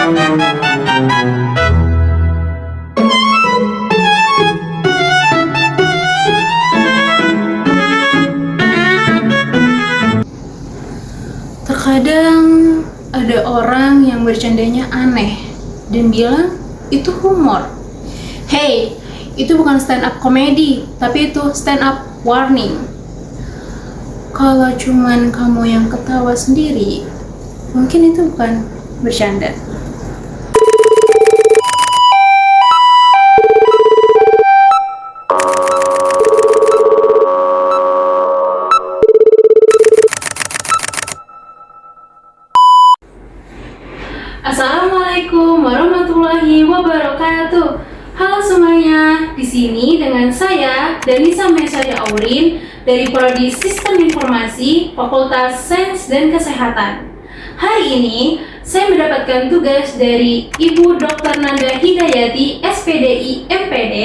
Terkadang ada orang yang bercandanya aneh dan bilang itu humor. Hey, itu bukan stand up comedy, tapi itu stand up warning. Kalau cuman kamu yang ketawa sendiri, mungkin itu bukan bercanda. Assalamualaikum warahmatullahi wabarakatuh. Halo semuanya, di sini dengan saya Danisa Mesarya Aurin dari Prodi Sistem Informasi Fakultas Sains dan Kesehatan. Hari ini saya mendapatkan tugas dari Ibu Dr. Nanda Hidayati, SPDI MPD,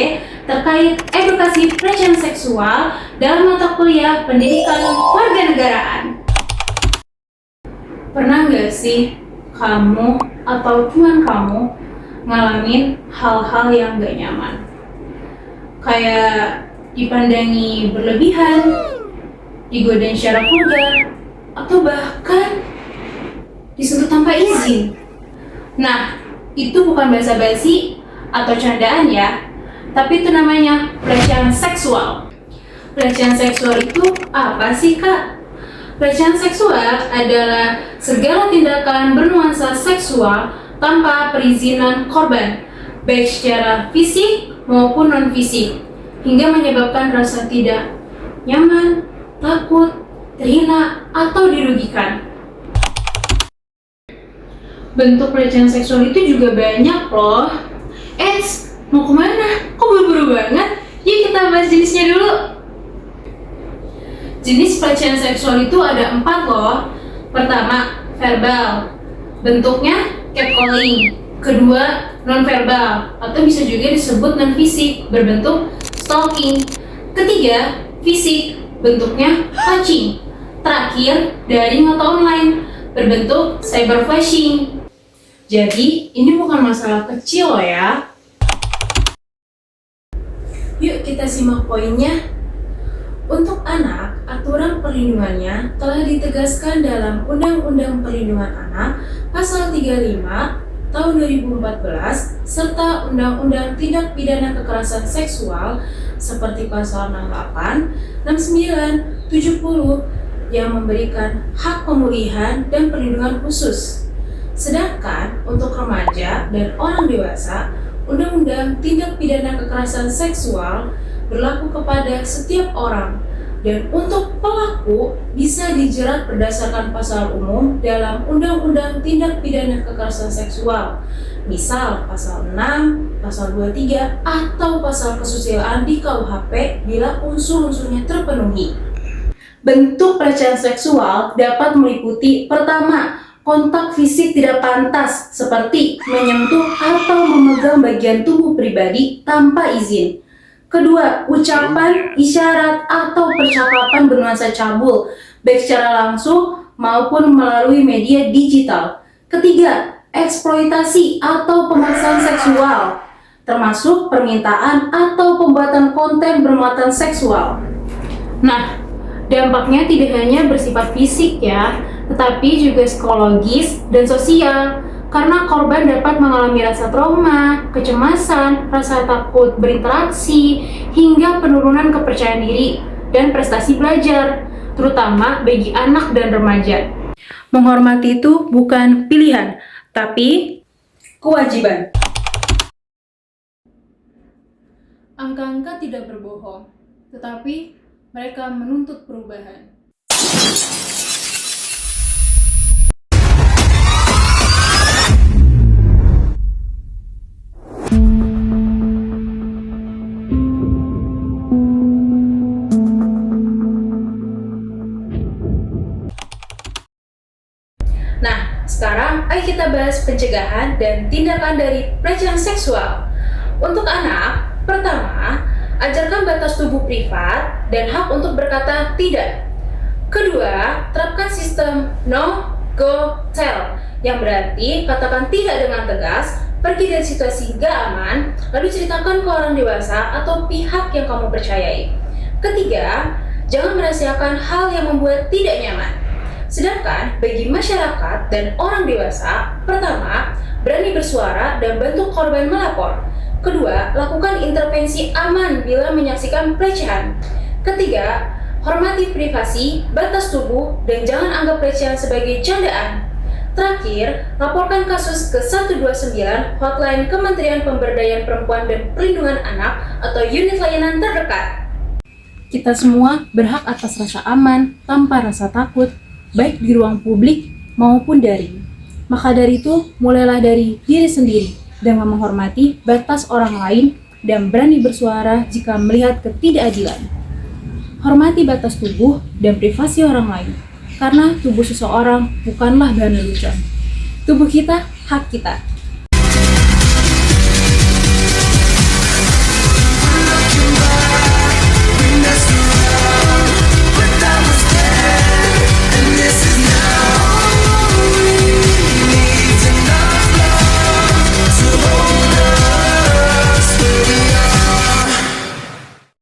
terkait edukasi pelecehan seksual dalam mata kuliah Pendidikan Warganegaraan. Pernah nggak sih kamu atau teman kamu ngalamin hal-hal yang gak nyaman? Kayak dipandangi berlebihan, digodain secara vulgar, atau bahkan disentuh tanpa izin. Nah, itu bukan basa-basi atau candaan ya, tapi itu namanya pelecehan seksual. Pelecehan seksual itu apa sih, Kak? Pelecehan seksual adalah segala tindakan bernuansa seksual tanpa perizinan korban, baik secara fisik maupun non-fisik, hingga menyebabkan rasa tidak nyaman, takut, terhina, atau dirugikan. Bentuk pelecehan seksual itu juga banyak loh. Mau kemana? Kok buru-buru banget? Yuk kita bahas jenisnya dulu. Jenis pelecehan seksual itu ada 4 loh. Pertama, verbal. Bentuknya catcalling. Kedua, non-verbal atau bisa juga disebut non-fisik, berbentuk stalking. Ketiga, fisik, bentuknya touching. Terakhir, daring atau online, berbentuk cyberflashing. Jadi, ini bukan masalah kecil loh ya. Yuk kita simak poinnya. Untuk anak, aturan perlindungannya telah ditegaskan dalam Undang-Undang Perlindungan Anak Pasal 35 Tahun 2014 serta Undang-Undang Tindak Pidana Kekerasan Seksual seperti Pasal 68, 69, 70 yang memberikan hak pemulihan dan perlindungan khusus. Sedangkan untuk remaja dan orang dewasa, Undang-Undang Tindak Pidana Kekerasan Seksual berlaku kepada setiap orang, dan untuk pelaku bisa dijerat berdasarkan pasal umum dalam Undang-Undang Tindak Pidana Kekerasan Seksual, misal pasal 6, pasal 23, atau pasal kesusilaan di KUHP bila unsur-unsurnya terpenuhi. Bentuk pelecehan seksual dapat meliputi: pertama, kontak fisik tidak pantas seperti menyentuh atau memegang bagian tubuh pribadi tanpa izin. Kedua, ucapan, isyarat, atau percakapan bernuansa cabul, baik secara langsung maupun melalui media digital. Ketiga, eksploitasi atau pemaksaan seksual, termasuk permintaan atau pembuatan konten bermuatan seksual. Nah, dampaknya tidak hanya bersifat fisik ya, tetapi juga psikologis dan sosial. Karena korban dapat mengalami rasa trauma, kecemasan, rasa takut berinteraksi, hingga penurunan kepercayaan diri dan prestasi belajar, terutama bagi anak dan remaja. Menghormati itu bukan pilihan, tapi kewajiban. Angka-angka tidak berbohong, tetapi mereka menuntut perubahan. Nah, sekarang ayo kita bahas pencegahan dan tindakan dari pelecehan seksual. Untuk anak, pertama, ajarkan batas tubuh privat dan hak untuk berkata tidak. Kedua, terapkan sistem no, go, tell yang berarti katakan tidak dengan tegas, pergi dari situasi gak aman, lalu ceritakan ke orang dewasa atau pihak yang kamu percayai. Ketiga, jangan merahasiakan hal yang membuat tidak nyaman. Sedangkan bagi masyarakat dan orang dewasa, pertama, berani bersuara dan bantu korban melapor. Kedua, lakukan intervensi aman bila menyaksikan pelecehan. Ketiga, hormati privasi, batas tubuh, dan jangan anggap pelecehan sebagai candaan. Terakhir, laporkan kasus ke 129 Hotline Kementerian Pemberdayaan Perempuan dan Perlindungan Anak atau unit layanan terdekat. Kita semua berhak atas rasa aman tanpa rasa takut, baik di ruang publik maupun daring. Maka dari itu, mulailah dari diri sendiri dengan menghormati batas orang lain dan berani bersuara jika melihat ketidakadilan. Hormati batas tubuh dan privasi orang lain, karena tubuh seseorang bukanlah bahan lelucon. Tubuh kita, hak kita.